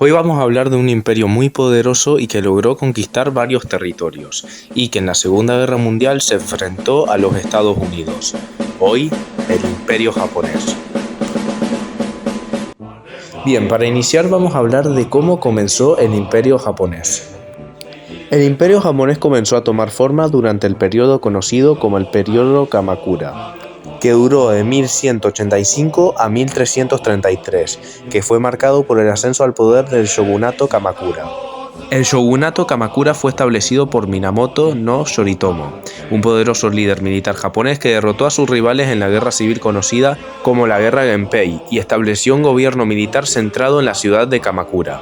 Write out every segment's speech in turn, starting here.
Hoy vamos a hablar de un imperio muy poderoso y que logró conquistar varios territorios, y que en la Segunda Guerra Mundial se enfrentó a los Estados Unidos. Hoy, el Imperio Japonés. Bien, para iniciar vamos a hablar de cómo comenzó el Imperio Japonés. El Imperio Japonés comenzó a tomar forma durante el periodo conocido como el periodo Kamakura, que duró de 1185 a 1333, que fue marcado por el ascenso al poder del shogunato Kamakura. El shogunato Kamakura fue establecido por Minamoto no Yoritomo, un poderoso líder militar japonés que derrotó a sus rivales en la guerra civil conocida como la Guerra Genpei y estableció un gobierno militar centrado en la ciudad de Kamakura.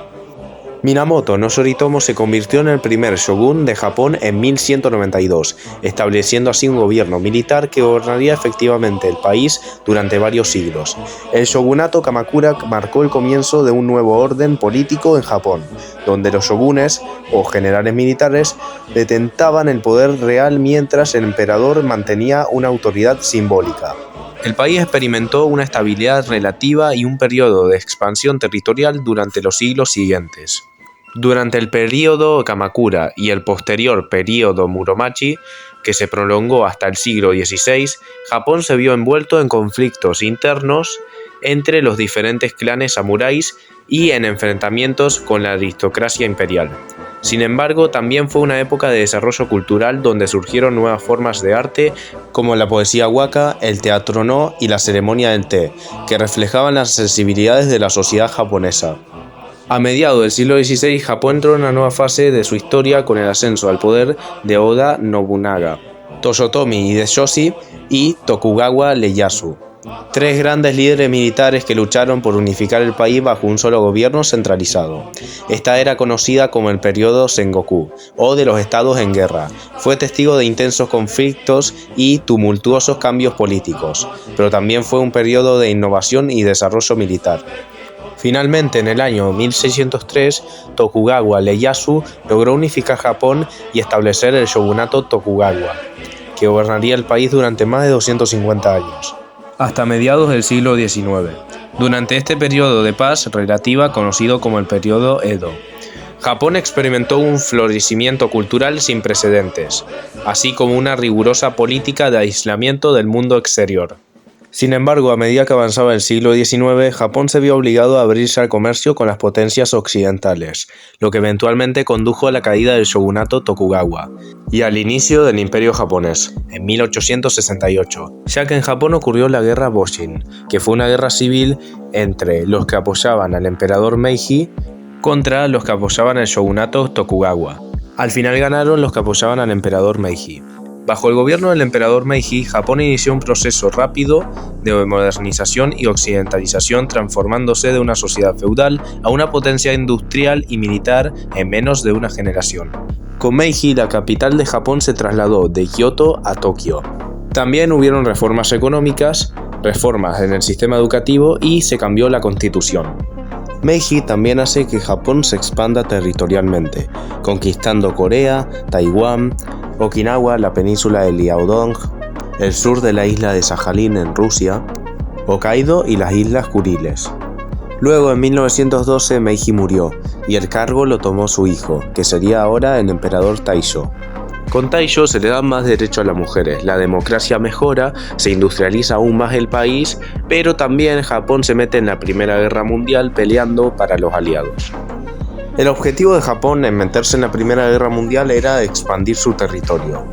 Minamoto no Yoritomo se convirtió en el primer shogun de Japón en 1192, estableciendo así un gobierno militar que gobernaría efectivamente el país durante varios siglos. El shogunato Kamakura marcó el comienzo de un nuevo orden político en Japón, donde los shogunes, o generales militares, detentaban el poder real mientras el emperador mantenía una autoridad simbólica. El país experimentó una estabilidad relativa y un periodo de expansión territorial durante los siglos siguientes. Durante el período Kamakura y el posterior período Muromachi, que se prolongó hasta el siglo XVI, Japón se vio envuelto en conflictos internos entre los diferentes clanes samuráis y en enfrentamientos con la aristocracia imperial. Sin embargo, también fue una época de desarrollo cultural donde surgieron nuevas formas de arte como la poesía waka, el teatro no y la ceremonia del té, que reflejaban las sensibilidades de la sociedad japonesa. A mediados del siglo XVI, Japón entró en una nueva fase de su historia con el ascenso al poder de Oda Nobunaga, Toyotomi Hideyoshi y Tokugawa Ieyasu, tres grandes líderes militares que lucharon por unificar el país bajo un solo gobierno centralizado. Esta era conocida como el periodo Sengoku, o de los estados en guerra. Fue testigo de intensos conflictos y tumultuosos cambios políticos, pero también fue un periodo de innovación y desarrollo militar. Finalmente, en el año 1603, Tokugawa Ieyasu logró unificar Japón y establecer el shogunato Tokugawa, que gobernaría el país durante más de 250 años. Hasta mediados del siglo XIX, durante este periodo de paz relativa conocido como el periodo Edo. Japón experimentó un florecimiento cultural sin precedentes, así como una rigurosa política de aislamiento del mundo exterior. Sin embargo, a medida que avanzaba el siglo XIX, Japón se vio obligado a abrirse al comercio con las potencias occidentales, lo que eventualmente condujo a la caída del shogunato Tokugawa y al inicio del Imperio Japonés, en 1868, ya que en Japón ocurrió la Guerra Boshin, que fue una guerra civil entre los que apoyaban al emperador Meiji contra los que apoyaban al shogunato Tokugawa. Al final ganaron los que apoyaban al emperador Meiji. Bajo el gobierno del emperador Meiji, Japón inició un proceso rápido de modernización y occidentalización, transformándose de una sociedad feudal a una potencia industrial y militar en menos de una generación. Con Meiji, la capital de Japón se trasladó de Kioto a Tokio. También hubieron reformas económicas, reformas en el sistema educativo y se cambió la constitución. Meiji también hace que Japón se expanda territorialmente, conquistando Corea, Taiwán, Okinawa, la península de Liaodong, el sur de la isla de Sajalín en Rusia, Hokkaido y las islas Kuriles. Luego, en 1912, Meiji murió, y el cargo lo tomó su hijo, que sería ahora el emperador Taisho. Con Taisho se le dan más derechos a las mujeres, la democracia mejora, se industrializa aún más el país, pero también Japón se mete en la Primera Guerra Mundial peleando para los aliados. El objetivo de Japón en meterse en la Primera Guerra Mundial era expandir su territorio.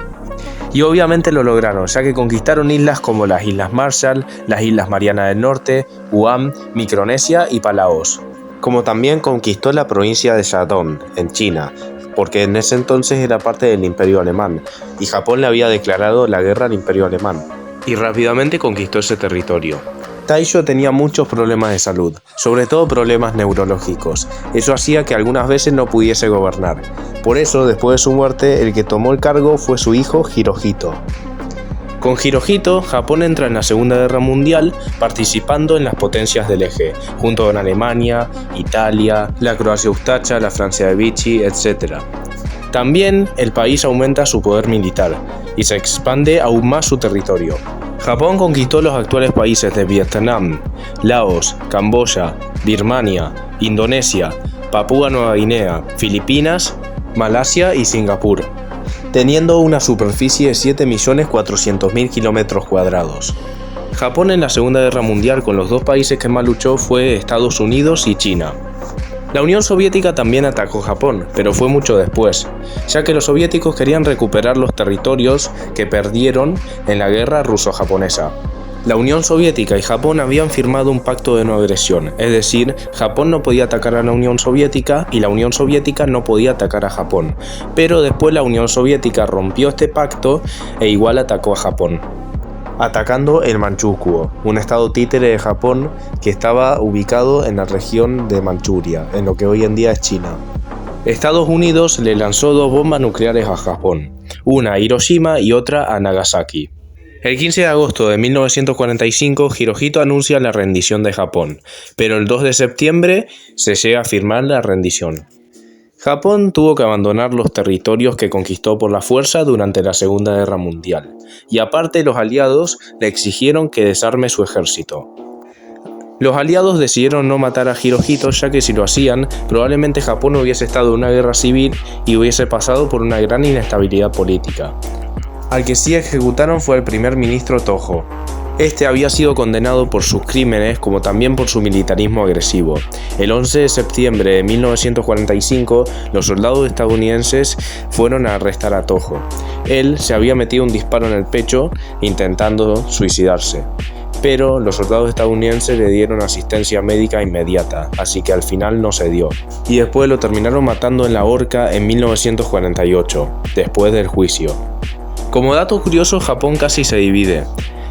Y obviamente lo lograron, ya que conquistaron islas como las Islas Marshall, las Islas Marianas del Norte, Guam, Micronesia y Palaos. Como también conquistó la provincia de Shandong, en China, porque en ese entonces era parte del Imperio Alemán, y Japón le había declarado la guerra al Imperio Alemán, y rápidamente conquistó ese territorio. Taisho tenía muchos problemas de salud, sobre todo problemas neurológicos. Eso hacía que algunas veces no pudiese gobernar. Por eso, después de su muerte, el que tomó el cargo fue su hijo Hirohito. Con Hirohito, Japón entra en la Segunda Guerra Mundial participando en las potencias del eje, junto con Alemania, Italia, la Croacia Ustacha, la Francia de Vichy, etc. También el país aumenta su poder militar y se expande aún más su territorio. Japón conquistó los actuales países de Vietnam, Laos, Camboya, Birmania, Indonesia, Papúa Nueva Guinea, Filipinas, Malasia y Singapur, teniendo una superficie de 7.400.000 km². Japón en la Segunda Guerra Mundial, con los dos países que más luchó fue Estados Unidos y China. La Unión Soviética también atacó Japón, pero fue mucho después, ya que los soviéticos querían recuperar los territorios que perdieron en la guerra ruso-japonesa. La Unión Soviética y Japón habían firmado un pacto de no agresión, es decir, Japón no podía atacar a la Unión Soviética y la Unión Soviética no podía atacar a Japón, pero después la Unión Soviética rompió este pacto e igual atacó a Japón, atacando el Manchukuo, un estado títere de Japón que estaba ubicado en la región de Manchuria, en lo que hoy en día es China. Estados Unidos le lanzó 2 bombas nucleares a Japón, una a Hiroshima y otra a Nagasaki. El 15 de agosto de 1945, Hirohito anuncia la rendición de Japón, pero el 2 de septiembre se llega a firmar la rendición. Japón tuvo que abandonar los territorios que conquistó por la fuerza durante la Segunda Guerra Mundial, y aparte los aliados le exigieron que desarme su ejército. Los aliados decidieron no matar a Hirohito, ya que si lo hacían, probablemente Japón hubiese estado en una guerra civil y hubiese pasado por una gran inestabilidad política. Al que sí ejecutaron fue el primer ministro Tojo. Este había sido condenado por sus crímenes como también por su militarismo agresivo. El 11 de septiembre de 1945, los soldados estadounidenses fueron a arrestar a Tojo. Él se había metido un disparo en el pecho intentando suicidarse, pero los soldados estadounidenses le dieron asistencia médica inmediata, así que al final no se dio. Y después lo terminaron matando en la horca en 1948, después del juicio. Como dato curioso, Japón casi se divide.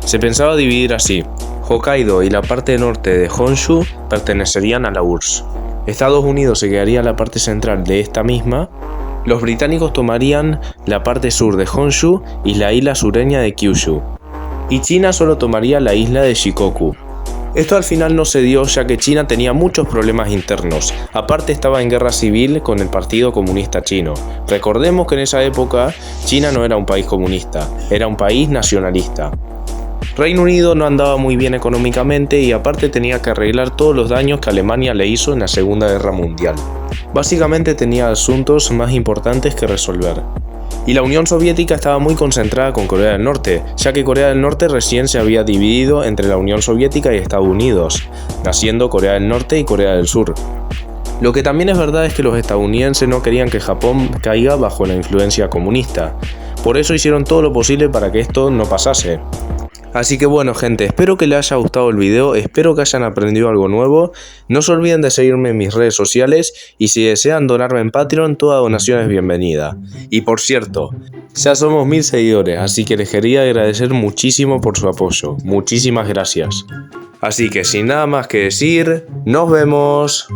Se pensaba dividir así: Hokkaido y la parte norte de Honshu pertenecerían a la URSS. Estados Unidos se quedaría en la parte central de esta misma. Los británicos tomarían la parte sur de Honshu y la isla sureña de Kyushu. Y China solo tomaría la isla de Shikoku. Esto al final no se dio, ya que China tenía muchos problemas internos. Aparte estaba en guerra civil con el Partido Comunista Chino. Recordemos que en esa época China no era un país comunista, era un país nacionalista. Reino Unido no andaba muy bien económicamente y aparte tenía que arreglar todos los daños que Alemania le hizo en la Segunda Guerra Mundial. Básicamente tenía asuntos más importantes que resolver. Y la Unión Soviética estaba muy concentrada con Corea del Norte, ya que Corea del Norte recién se había dividido entre la Unión Soviética y Estados Unidos, naciendo Corea del Norte y Corea del Sur. Lo que también es verdad es que los estadounidenses no querían que Japón caiga bajo la influencia comunista, por eso hicieron todo lo posible para que esto no pasase. Así que bueno gente, espero que les haya gustado el video, espero que hayan aprendido algo nuevo. No se olviden de seguirme en mis redes sociales y si desean donarme en Patreon, toda donación es bienvenida. Y por cierto, ya somos 1000 seguidores, así que les quería agradecer muchísimo por su apoyo. Muchísimas gracias. Así que sin nada más que decir, nos vemos.